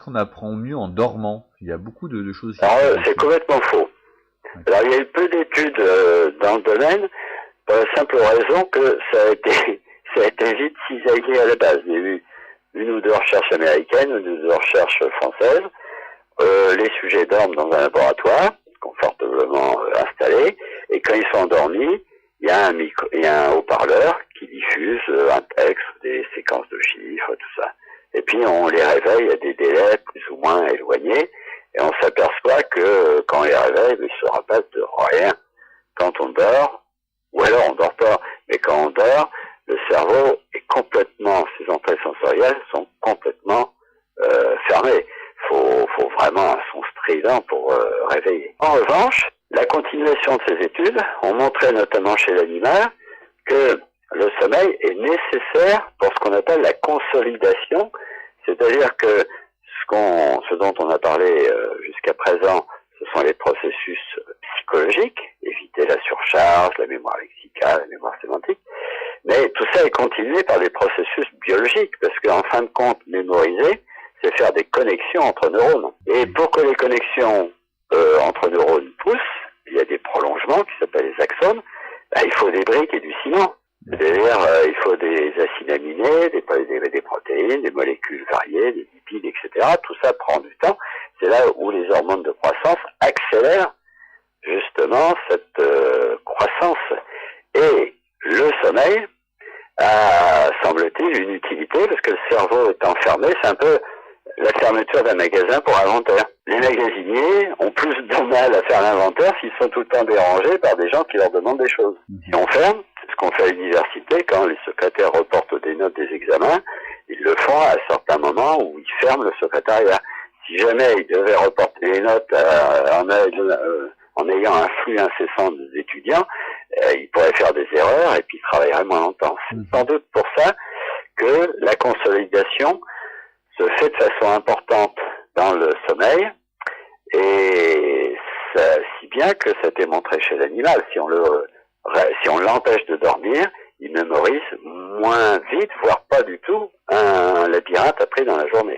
qu'on apprend mieux en dormant? Il y a beaucoup de choses qui Alors, sont c'est complètement faux. Alors, il y a eu peu d'études dans le domaine, pour la simple raison que ça a été vite cisaillé à la base. Il y a eu une ou deux recherches américaines, une ou deux recherches françaises. Les sujets dorment dans un laboratoire, confortablement installé, et quand ils sont endormis, il y a un haut-parleur qui diffuse un texte, des séquences de chiffres, tout ça. Et puis on les réveille à des délais plus ou moins éloignés, et on s'aperçoit que quand on les réveille, il ne se passe de rien. Quand on dort, ou alors on dort pas, mais quand on dort, le cerveau est complètement, ses entrées sensorielles sont complètement fermées. Faut vraiment un son strident pour réveiller. En revanche, la continuation de ces études ont montré notamment chez l'animal que le sommeil est nécessaire pour ce qu'on appelle la consolidation, c'est-à-dire que ce dont on a parlé jusqu'à présent, ce sont les processus psychologiques, éviter la surcharge, la mémoire lexicale, la mémoire sémantique, mais tout ça est continué par des processus biologiques, parce qu'en fin de compte, mémoriser, c'est faire des connexions entre neurones. Et pour que les connexions entre neurones poussent, il y a des prolongements qui s'appellent les axones, il faut des briques et du ciment. C'est-à-dire, il faut des acides aminés, des protéines, des molécules variées, des lipides, etc. Tout ça prend du temps. C'est là où les hormones de croissance accélèrent justement cette croissance. Et le sommeil a, semble-t-il, une utilité, parce que le cerveau est enfermé, c'est un peu la fermeture d'un magasin pour inventaire. Les magasiniers ont plus de mal à faire l'inventaire s'ils sont tout le temps dérangés par des gens qui leur demandent des choses. Si on ferme, c'est ce qu'on fait à l'université, quand les secrétaires reportent des notes des examens, ils le font à certains moments où ils ferment le secrétariat. Si jamais ils devaient reporter les notes en ayant un flux incessant d'étudiants, ils pourraient faire des erreurs et puis ils travailleraient moins longtemps. C'est sans doute pour ça que la consolidation se fait de façon importante dans le sommeil, et si bien que ça a été montré chez l'animal. Si on l'empêche de dormir, il mémorise moins vite, voire pas du tout, un labyrinthe appris dans la journée.